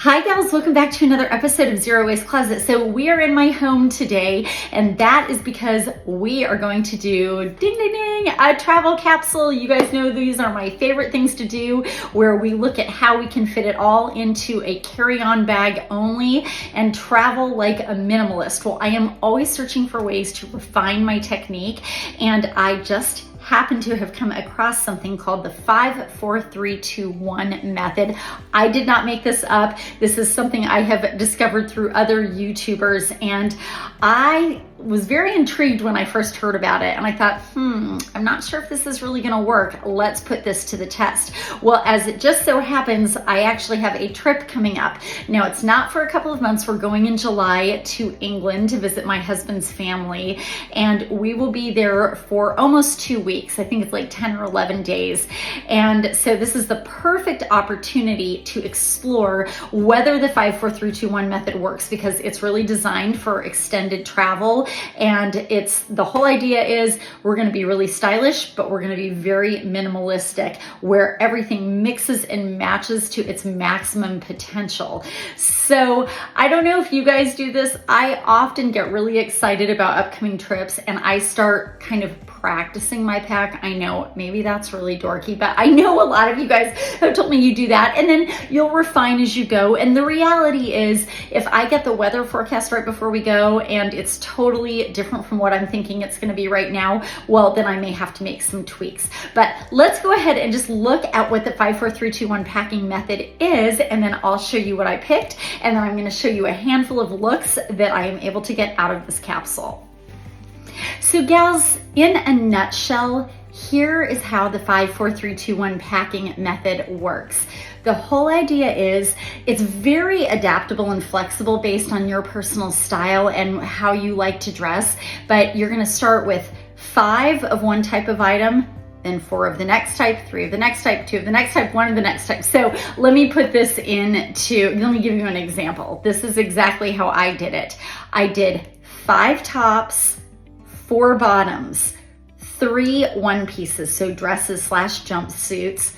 Hi gals, welcome back to another episode of Zero Waste Closet. So we are in my home today, and that is because we are going to do, ding ding ding, a travel capsule. You guys know these are my favorite things to do, where we look at how we can fit it all into a carry-on bag only and travel like a minimalist. Well, I am always searching for ways to refine my technique, and I just happen to have come across something called the 5-4-3-2-1 method. I did not make this up. This is something I have discovered through other YouTubers, and I was very intrigued when I first heard about it, and I thought, I'm not sure if this is really gonna work. Let's put this to the test. Well, as it just so happens, I actually have a trip coming up. Now, it's not for a couple of months. We're going in July to England to visit my husband's family, and we will be there for almost 2 weeks. I think it's like 10 or 11 days. And so this is the perfect opportunity to explore whether the 5-4-3-2-1 method works, because it's really designed for extended travel. And the whole idea is we're going to be really stylish, but we're going to be very minimalistic, where everything mixes and matches to its maximum potential. So I don't know if you guys do this. I often get really excited about upcoming trips, and I start kind of practicing my pack. I know maybe that's really dorky, but I know a lot of you guys have told me you do that, and then you'll refine as you go. And the reality is, if I get the weather forecast right before we go and it's totally different from what I'm thinking it's going to be right now, well, then I may have to make some tweaks. But let's go ahead and just look at what the 5-4-3-2-1 packing method is, and then I'll show you what I picked, and then I'm going to show you a handful of looks that I am able to get out of this capsule. So gals, in a nutshell, here is how the 5-4-3-2-1 packing method works. The whole idea is it's very adaptable and flexible based on your personal style and how you like to dress, but you're going to start with 5 of one type of item, then 4 of the next type, 3 of the next type, 2 of the next type, 1 of the next type. So let me put this let me give you an example. This is exactly how I did it. I did 5 tops, 4 bottoms, 3 one pieces, so dresses / jumpsuits,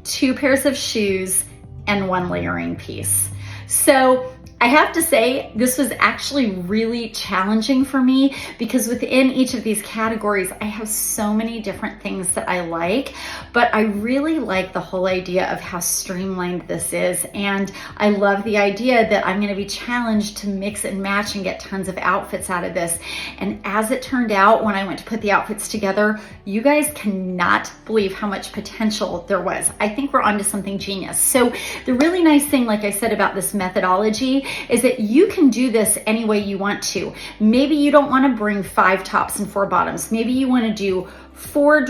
2 pairs of shoes, and 1 layering piece. So I have to say, this was actually really challenging for me, because within each of these categories, I have so many different things that I like, but I really like the whole idea of how streamlined this is. And I love the idea that I'm going to be challenged to mix and match and get tons of outfits out of this. And as it turned out, when I went to put the outfits together, you guys cannot believe how much potential there was. I think we're onto something genius. So the really nice thing, like I said, about this methodology is that you can do this any way you want to. Maybe you don't want to bring 5 tops and 4 bottoms. Maybe you want to do 5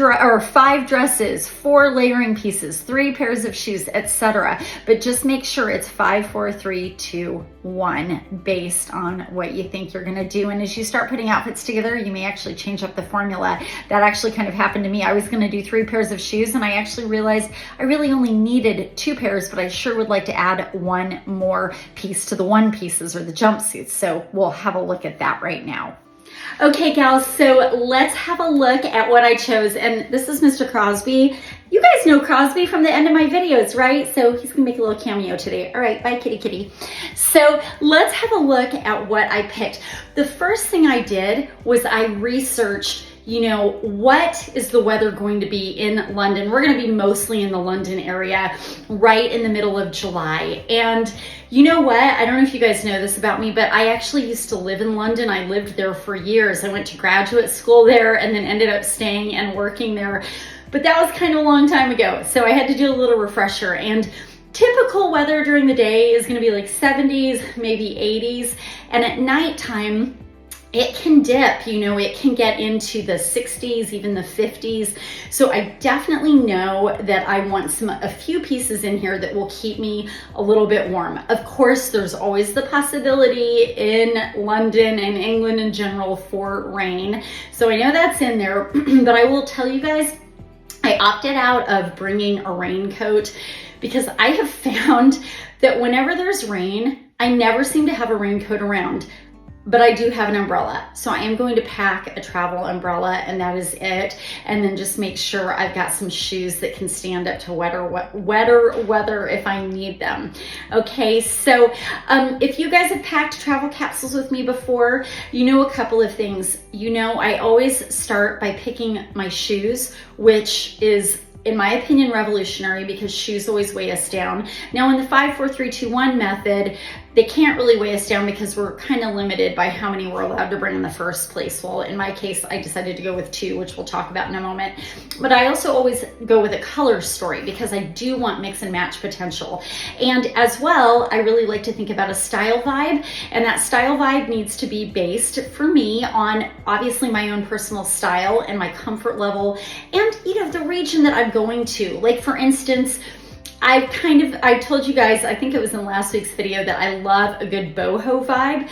dresses, 4 layering pieces, 3 pairs of shoes, etc. But just make sure it's 5-4-3-2-1 based on what you think you're going to do. And as you start putting outfits together, you may actually change up the formula. That actually kind of happened to me. I was going to do 3 pairs of shoes, and I actually realized I really only needed 2 pairs, but I sure would like to add 1 more piece to the one pieces or the jumpsuits. So we'll have a look at that right now. Okay, gals, so let's have a look at what I chose. And this is Mr. Crosby. You guys know Crosby from the end of my videos, right? So he's gonna make a little cameo today. All right, bye kitty kitty. So let's have a look at what I picked. The first thing I did was I researched, what is the weather going to be in London? We're going to be mostly in the London area right in the middle of July. And you know what? I don't know if you guys know this about me, but I actually used to live in London. I lived there for years. I went to graduate school there and then ended up staying and working there. But that was kind of a long time ago. So I had to do a little refresher. And typical weather during the day is going to be like 70s, maybe 80s. And at nighttime, it can dip, it can get into the 60s, even the 50s. So I definitely know that I want a few pieces in here that will keep me a little bit warm. Of course, there's always the possibility in London and England in general for rain. So I know that's in there, but I will tell you guys, I opted out of bringing a raincoat because I have found that whenever there's rain, I never seem to have a raincoat around. but I do have an umbrella. So I am going to pack a travel umbrella, and that is it. And then just make sure I've got some shoes that can stand up to wetter weather if I need them. Okay, so if you guys have packed travel capsules with me before, you know a couple of things. You know, I always start by picking my shoes, which is, in my opinion, revolutionary because shoes always weigh us down. Now in the 5, 4, 3, 2, 1 method, they can't really weigh us down because we're kind of limited by how many we're allowed to bring in the first place. Well, in my case, I decided to go with 2, which we'll talk about in a moment. But I also always go with a color story because I do want mix and match potential. And as well, I really like to think about a style vibe, and that style vibe needs to be based for me on obviously my own personal style and my comfort level and, you know, the region that I'm going to. Like for instance, I told you guys, I think it was in last week's video, that I love a good boho vibe,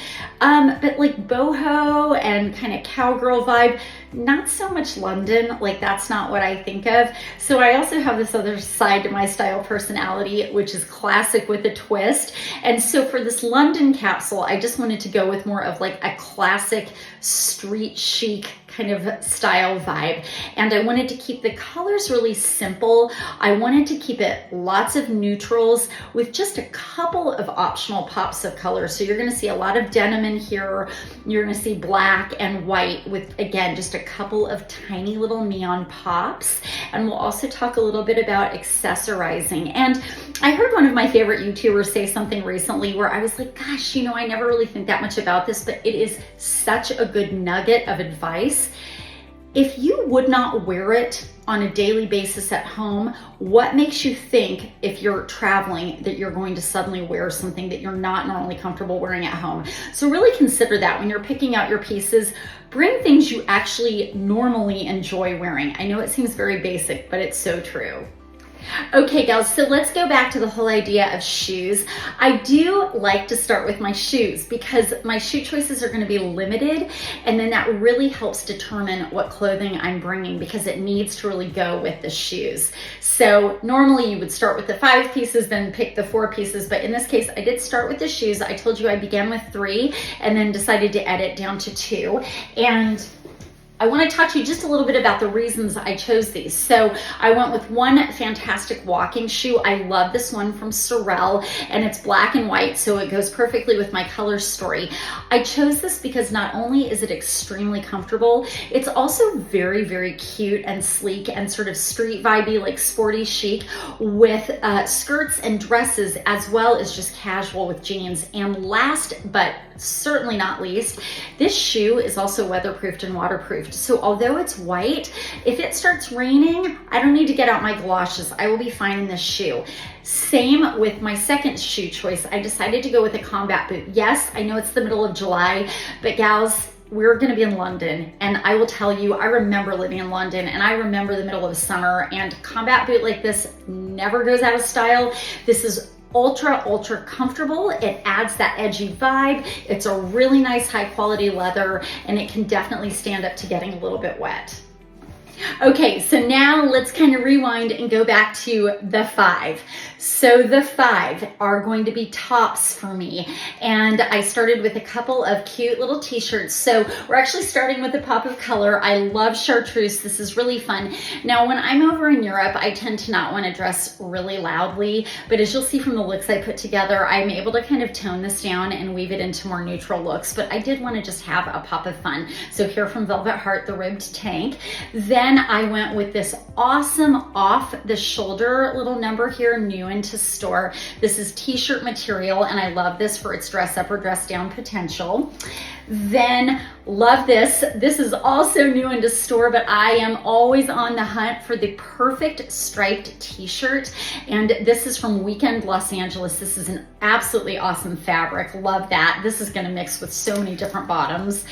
but like boho and kind of cowgirl vibe, not so much London, like that's not what I think of. So I also have this other side to my style personality, which is classic with a twist. And so for this London capsule, I just wanted to go with more of like a classic street chic kind of style vibe. And I wanted to keep the colors really simple. I wanted to keep it lots of neutrals with just a couple of optional pops of color. So you're gonna see a lot of denim in here. You're gonna see black and white with, again, just a couple of tiny little neon pops. And we'll also talk a little bit about accessorizing. And I heard one of my favorite YouTubers say something recently where I was like, gosh, you know, I never really think that much about this, but it is such a good nugget of advice. If you would not wear it on a daily basis at home, what makes you think if you're traveling that you're going to suddenly wear something that you're not normally comfortable wearing at home? So really consider that when you're picking out your pieces. Bring things you actually normally enjoy wearing. I know it seems very basic, but it's so true. Okay, gals, so let's go back to the whole idea of shoes. I do like to start with my shoes because my shoe choices are going to be limited, and then that really helps determine what clothing I'm bringing because it needs to really go with the shoes. So normally you would start with the 5 pieces, then pick the 4 pieces, but in this case, I did start with the shoes. I told you I began with 3 and then decided to edit down to 2. And I want to talk to you just a little bit about the reasons I chose these. So I went with one fantastic walking shoe. I love this one from Sorel, and it's black and white, so it goes perfectly with my color story. I chose this because not only is it extremely comfortable, it's also very, very cute and sleek and sort of street vibey, like sporty chic with skirts and dresses, as well as just casual with jeans. And last but certainly not least, this shoe is also weatherproofed and waterproofed. So although it's white, if it starts raining, I don't need to get out my galoshes. I will be fine in this shoe. Same with my second shoe choice. I decided to go with a combat boot. Yes, I know it's the middle of July, but gals, we're going to be in London, and I will tell you, I remember living in London, and I remember the middle of summer, and combat boot like this never goes out of style. This is ultra comfortable. It adds that edgy vibe. It's a really nice high quality leather, and it can definitely stand up to getting a little bit wet. Okay, so now let's kind of rewind and go back to the 5. So the 5 are going to be tops for me. And I started with a couple of cute little t-shirts. So we're actually starting with a pop of color. I love chartreuse. This is really fun. Now, when I'm over in Europe, I tend to not want to dress really loudly, but as you'll see from the looks I put together, I'm able to kind of tone this down and weave it into more neutral looks, but I did want to just have a pop of fun. So here from Velvet Heart, the ribbed tank. Then I went with this awesome off the shoulder little number here, new into store. This is t-shirt material, and I love this for its dress up or dress down potential. Then love this. This is also new into store, but I am always on the hunt for the perfect striped t-shirt. And this is from Weekend Los Angeles. This is an absolutely awesome fabric. Love that. This is going to mix with so many different bottoms.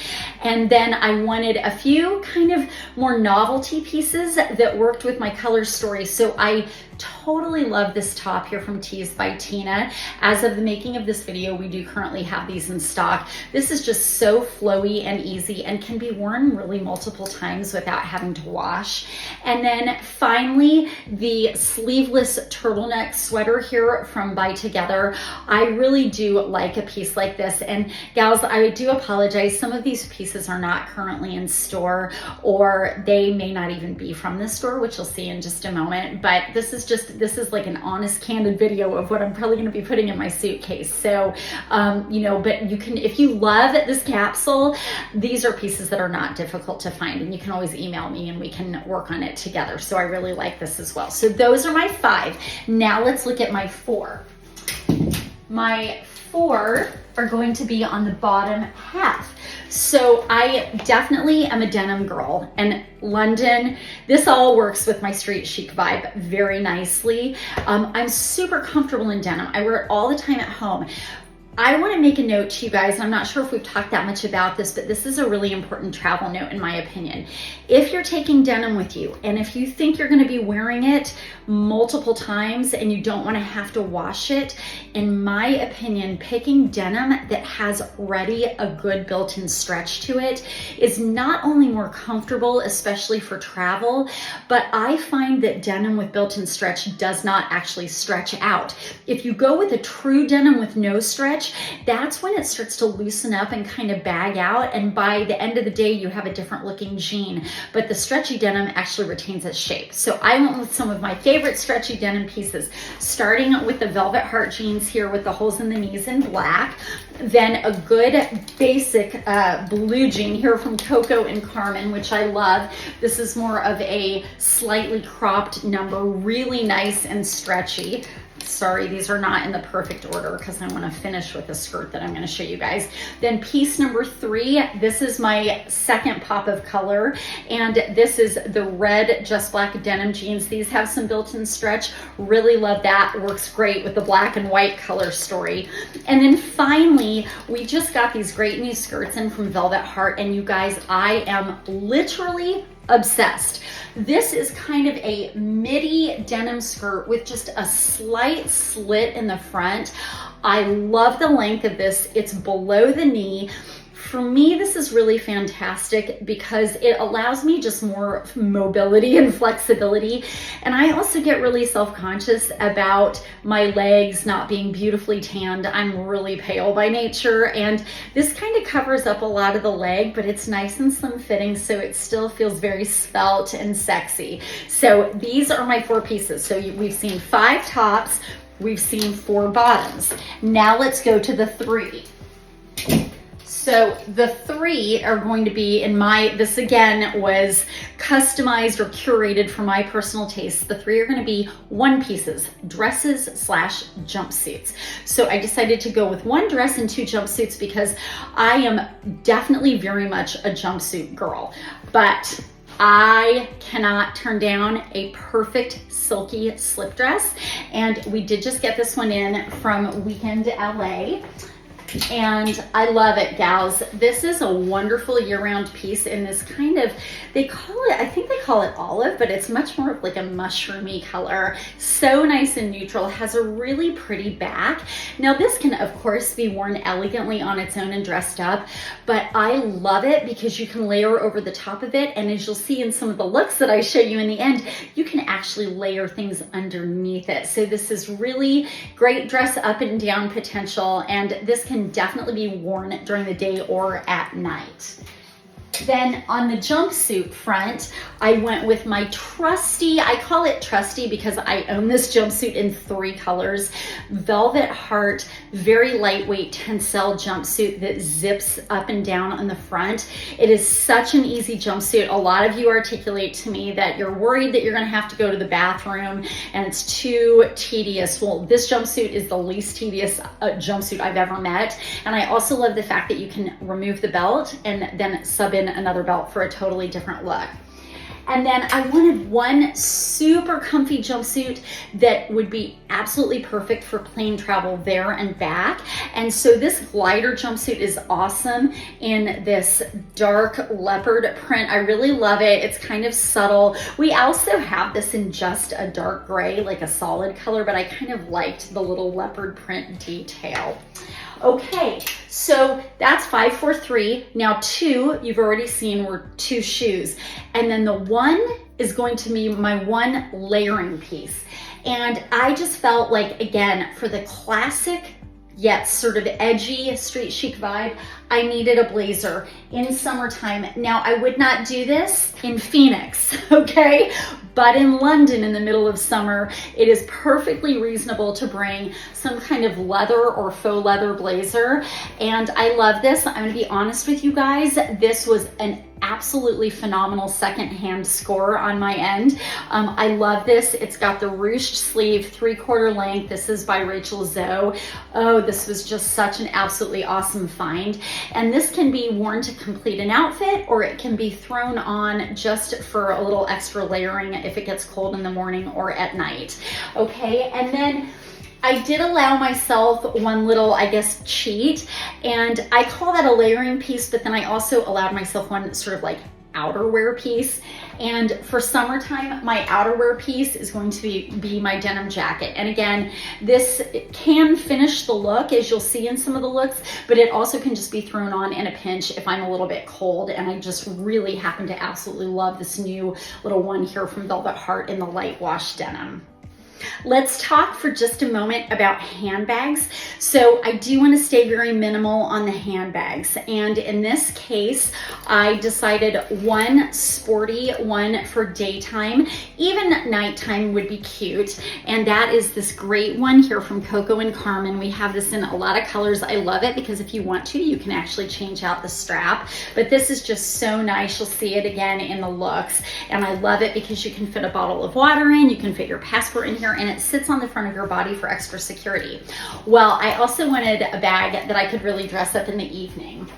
And then I wanted a few kind of more novelty pieces that worked with my color story. So I totally love this top here from Tees by Tina. As of the making of this video, we do currently have these in stock. This is just so flowy and easy and can be worn really multiple times without having to wash. And then finally, the sleeveless turtleneck sweater here from Buy Together. I really do like a piece like this. And gals, I do apologize. Some of these pieces are not currently in store, or they may not even be from the store, which you'll see in just a moment. But this is like an honest, candid video of what I'm probably going to be putting in my suitcase. So, you know, but you can, if you love this capsule, these are pieces that are not difficult to find, and you can always email me and we can work on it together. So I really like this as well. So those are my 5. Now let's look at my 4. My 4 are going to be on the bottom half. So I definitely am a denim girl, and London, this all works with my street chic vibe very nicely. I'm super comfortable in denim. I wear it all the time at home. I want to make a note to you guys, and I'm not sure if we've talked that much about this, but this is a really important travel note in my opinion. If you're taking denim with you, and if you think you're going to be wearing it multiple times and you don't want to have to wash it, in my opinion, picking denim that has already a good built-in stretch to it is not only more comfortable, especially for travel, but I find that denim with built-in stretch does not actually stretch out. If you go with a true denim with no stretch, that's when it starts to loosen up and kind of bag out, and by the end of the day you have a different looking jean, but the stretchy denim actually retains its shape. So I went with some of my favorite stretchy denim pieces, starting with the velvet heart jeans here with the holes in the knees in black, then a good basic blue jean here from Coco and Carmen, which I love. This is more of a slightly cropped number, really nice and stretchy. Sorry, these are not in the perfect order because I want to finish with a skirt that I'm going to show you guys. Then piece number 3, this is my second pop of color, and this is the red Just Black denim jeans. These have some built-in stretch. Really love that. Works great with the black and white color story. And then finally, we just got these great new skirts in from Velvet Heart, and you guys, I am literally obsessed. This is kind of a midi denim skirt with just a slight slit in the front. I love the length of this. It's below the knee. For me, this is really fantastic because it allows me just more mobility and flexibility. And I also get really self-conscious about my legs not being beautifully tanned. I'm really pale by nature, and this kind of covers up a lot of the leg, but it's nice and slim fitting, so it still feels very svelte and sexy. So these are my 4 pieces. So we've seen 5 tops, we've seen 4 bottoms. Now let's go to the 3. So the 3 are going to be in this again was customized or curated for my personal taste. The 3 are going to be one pieces, dresses / jumpsuits. So I decided to go with 1 dress and 2 jumpsuits because I am definitely very much a jumpsuit girl, but I cannot turn down a perfect silky slip dress. And we did just get this one in from Weekend LA. And I love it, gals. This is a wonderful year-round piece in this kind of, they call it, I think they call it olive, but it's much more of like a mushroomy color. So nice and neutral, has a really pretty back. Now this can of course be worn elegantly on its own and dressed up, but I love it because you can layer over the top of it. And as you'll see in some of the looks that I show you in the end, you can actually layer things underneath it. So this is really great dress up and down potential, and this can definitely be worn during the day or at night. Then on the jumpsuit front, I went with my trusty, I call it trusty because I own this jumpsuit in 3 colors, Velvet Heart, very lightweight tencel jumpsuit that zips up and down on the front. It is such an easy jumpsuit. A lot of you articulate to me that you're worried that you're gonna have to go to the bathroom and it's too tedious. Well, this jumpsuit is the least tedious jumpsuit I've ever met. And I also love the fact that you can remove the belt and then sub in another belt for a totally different look. And then I wanted one super comfy jumpsuit that would be absolutely perfect for plane travel there and back. And so this glider jumpsuit is awesome in this dark leopard print. I really love it. It's kind of subtle. We also have this in just a dark gray, like a solid color, but I kind of liked the little leopard print detail. Okay, so that's 5, 4, 3. Now 2, you've already seen, were 2 shoes. And then the 1 is going to be my 1 layering piece. And I just felt like, again, for the classic yet sort of edgy street chic vibe, I needed a blazer in summertime. Now, I would not do this in Phoenix, okay? But in London in the middle of summer, it is perfectly reasonable to bring some kind of leather or faux leather blazer. And I love this. I'm gonna be honest with you guys. This was an absolutely phenomenal secondhand score on my end. I love this. It's got the ruched sleeve, 3/4 length. This is by Rachel Zoe. Oh, this was just such an absolutely awesome find. And this can be worn to complete an outfit, or it can be thrown on just for a little extra layering if it gets cold in the morning or at night. Okay, and then I did allow myself one little, I guess, cheat, and I call that a layering piece, but then I also allowed myself one sort of like outerwear piece. And for summertime, my outerwear piece is going to be my denim jacket. And again, this can finish the look, as you'll see in some of the looks, but it also can just be thrown on in a pinch if I'm a little bit cold. And I just really happen to absolutely love this new little one here from Velvet Heart in the light wash denim. Let's talk for just a moment about handbags. So I do want to stay very minimal on the handbags. And in this case, I decided one sporty, one for daytime. Even nighttime would be cute. And that is this great one here from Coco and Carmen. We have this in a lot of colors. I love it because if you want to, you can actually change out the strap. But this is just so nice. You'll see it again in the looks. And I love it because you can fit a bottle of water in, you can fit your passport in here, and it sits on the front of your body for extra security. Well, I also wanted a bag that I could really dress up in the evening.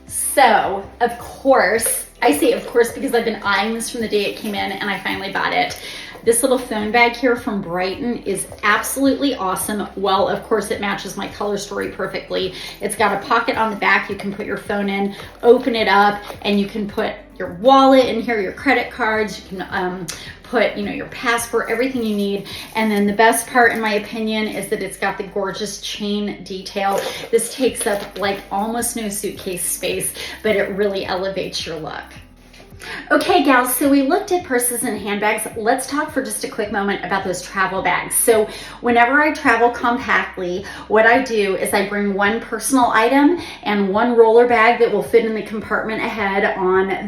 So, of course, I say of course because I've been eyeing this from the day it came in and I finally bought it. This little phone bag here from Brighton is absolutely awesome. Well, of course, it matches my color story perfectly. It's got a pocket on the back. You can put your phone in, open it up, and you can put your wallet in here, your credit cards. You can put, your passport, everything you need. And then the best part, in my opinion, is that it's got the gorgeous chain detail. This takes up like almost no suitcase space, but it really elevates your look. Okay, gals, so we looked at purses and handbags. Let's talk for just a quick moment about those travel bags. So whenever I travel compactly, what I do is I bring one personal item and one roller bag that will fit in the compartment ahead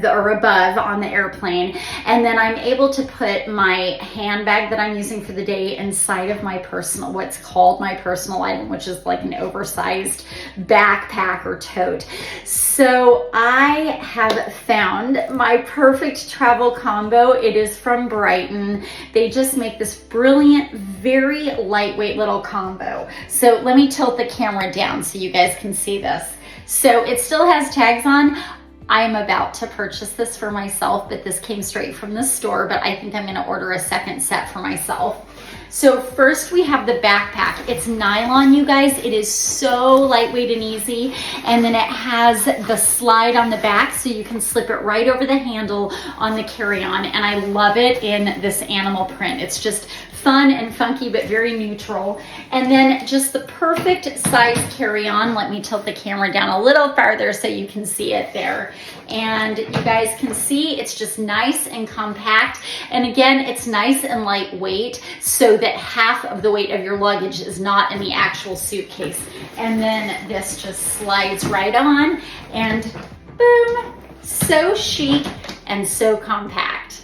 or above on the airplane. And then I'm able to put my handbag that I'm using for the day inside of my what's called my personal item, which is like an oversized backpack or tote. So I have found my perfect travel combo. It is from Brighton. They just make this brilliant, very lightweight little combo. So let me tilt the camera down so you guys can see this. So it still has tags on. I'm about to purchase this for myself, but this came straight from the store, but I think I'm gonna order a second set for myself. So first we have the backpack. It's nylon, you guys. It is so lightweight and easy. And then it has the slide on the back so you can slip it right over the handle on the carry-on. And I love it in this animal print. It's just fun and funky, but very neutral. And then just the perfect size carry-on. Let me tilt the camera down a little farther so you can see it there. And you guys can see it's just nice and compact. And again, it's nice and lightweight so that half of the weight of your luggage is not in the actual suitcase. And then this just slides right on and boom, so chic and so compact.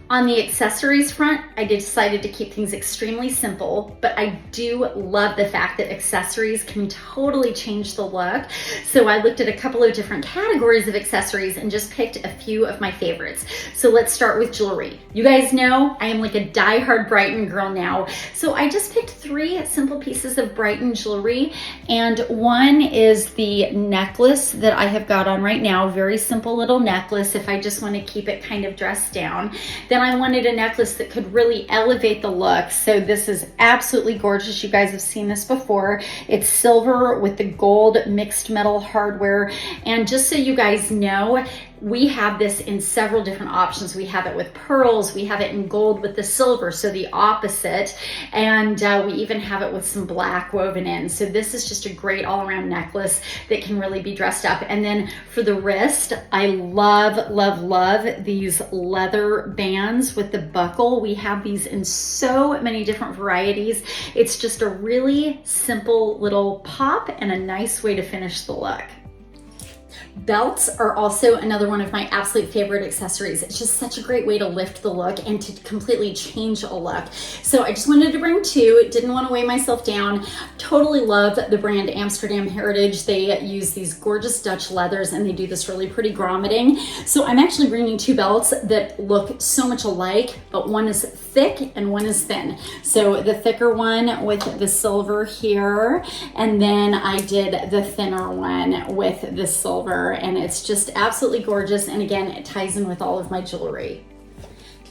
On the accessories front, I decided to keep things extremely simple, but I do love the fact that accessories can totally change the look. So I looked at a couple of different categories of accessories and just picked a few of my favorites. So let's start with jewelry. You guys know I am like a diehard Brighton girl now. So I just picked 3 simple pieces of Brighton jewelry, and one is the necklace that I have got on right now. Very simple little necklace if I just want to keep it kind of dressed down. Then I wanted a necklace that could really elevate the look. So this is absolutely gorgeous. You guys have seen this before. It's silver with the gold mixed metal hardware. And just so you guys know, we have this in several different options. We have it with pearls, we have it in gold with the silver, so the opposite, and we even have it with some black woven in. So this is just a great all-around necklace that can really be dressed up. And then for the wrist, I love, love, love these leather bands with the buckle. We have these in so many different varieties. It's just a really simple little pop and a nice way to finish the look. Belts are also another one of my absolute favorite accessories. It's just such a great way to lift the look and to completely change a look. So I just wanted to bring two, didn't want to weigh myself down. Totally love the brand Amsterdam Heritage. They use these gorgeous Dutch leathers and they do this really pretty grommeting. So I'm actually bringing two belts that look so much alike, but one is thick and one is thin. So the thicker one with the silver here, and then I did the thinner one with the silver, and it's just absolutely gorgeous. And again, it ties in with all of my jewelry.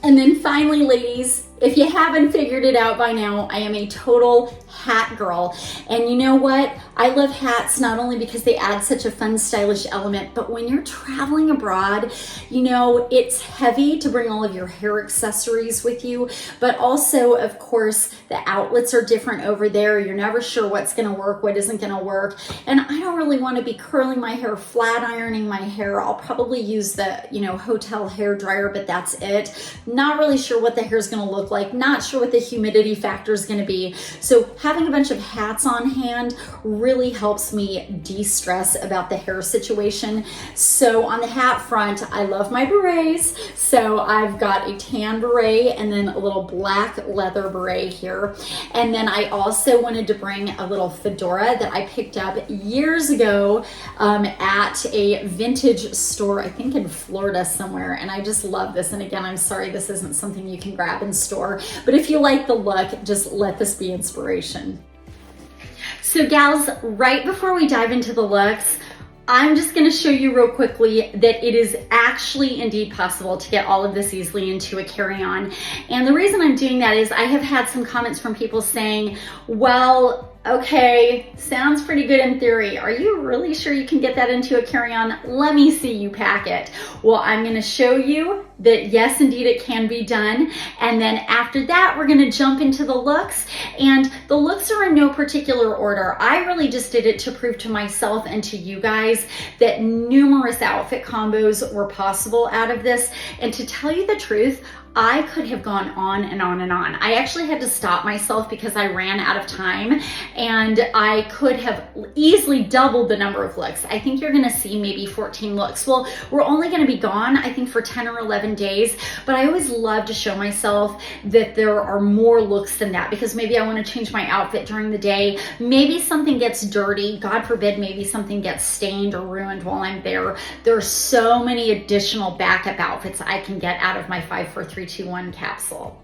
And then finally, ladies, if you haven't figured it out by now, I am a total hat girl. And you know what? I love hats not only because they add such a fun, stylish element, but when you're traveling abroad, you know, it's heavy to bring all of your hair accessories with you, but also, of course, the outlets are different over there. You're never sure what's gonna work, what isn't gonna work. And I don't really wanna be curling my hair, flat ironing my hair. I'll probably use the, you know, hotel hair dryer, but that's it. Not really sure what the hair's gonna look like, not sure what the humidity factor is going to be. So having a bunch of hats on hand really helps me de-stress about the hair situation. So on the hat front, I love my berets. So I've got a tan beret and then a little black leather beret here. And then I also wanted to bring a little fedora that I picked up years ago at a vintage store, I think in Florida somewhere. And I just love this. And again, I'm sorry this isn't something you can grab in store, but if you like the look, just let this be inspiration. So gals, right before we dive into the looks, I'm just gonna show you real quickly that it is actually indeed possible to get all of this easily into a carry-on. And the reason I'm doing that is I have had some comments from people saying, well, okay, sounds pretty good in theory. Are you really sure you can get that into a carry-on? Let me see you pack it. Well, I'm gonna show you that yes, indeed it can be done. And then after that, we're gonna jump into the looks. And the looks are in no particular order. I really just did it to prove to myself and to you guys that numerous outfit combos were possible out of this. And to tell you the truth, I could have gone on and on and on. I actually had to stop myself because I ran out of time, and I could have easily doubled the number of looks. I think you're gonna see maybe 14 looks. Well, we're only gonna be gone, I think, for 10 or 11 days, but I always love to show myself that there are more looks than that, because maybe I wanna change my outfit during the day. Maybe something gets dirty, God forbid, maybe something gets stained or ruined while I'm there. There are so many additional backup outfits I can get out of my 5, 4, 3, 2, 1 capsule.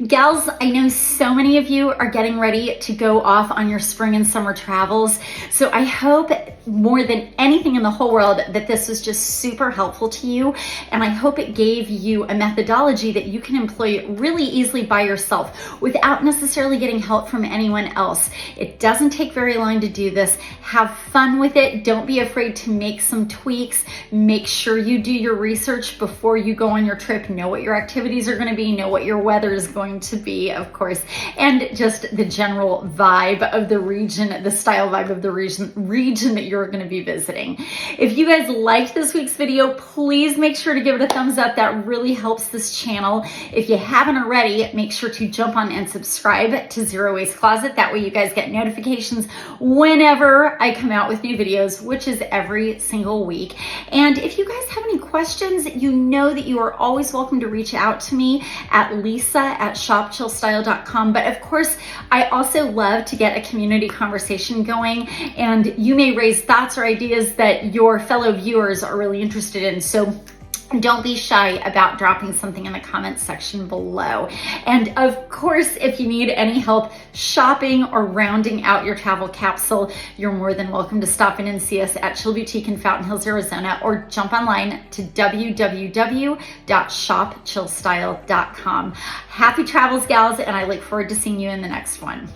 Gals, I know so many of you are getting ready to go off on your spring and summer travels. So I hope more than anything in the whole world that this was just super helpful to you. And I hope it gave you a methodology that you can employ really easily by yourself without necessarily getting help from anyone else. It doesn't take very long to do this. Have fun with it. Don't be afraid to make some tweaks. Make sure you do your research before you go on your trip. Know what your activities are going to be. Know what your weather is going to be, of course, and just the general vibe of the region, the style vibe of the region that you're going to be visiting. If you guys liked this week's video, please make sure to give it a thumbs up. That really helps this channel. If you haven't already, make sure to jump on and subscribe to Zero Waste Closet. That way you guys get notifications whenever I come out with new videos, which is every single week. And if you guys have any questions, you know that you are always welcome to reach out to me at lisa@shopchillstyle.com. But of course, I also love to get a community conversation going, and you may raise thoughts or ideas that your fellow viewers are really interested in. So don't be shy about dropping something in the comments section below. And of course, if you need any help shopping or rounding out your travel capsule, you're more than welcome to stop in and see us at Chill Boutique in Fountain Hills, Arizona, or jump online to www.shopchillstyle.com. Happy travels, gals, and I look forward to seeing you in the next one.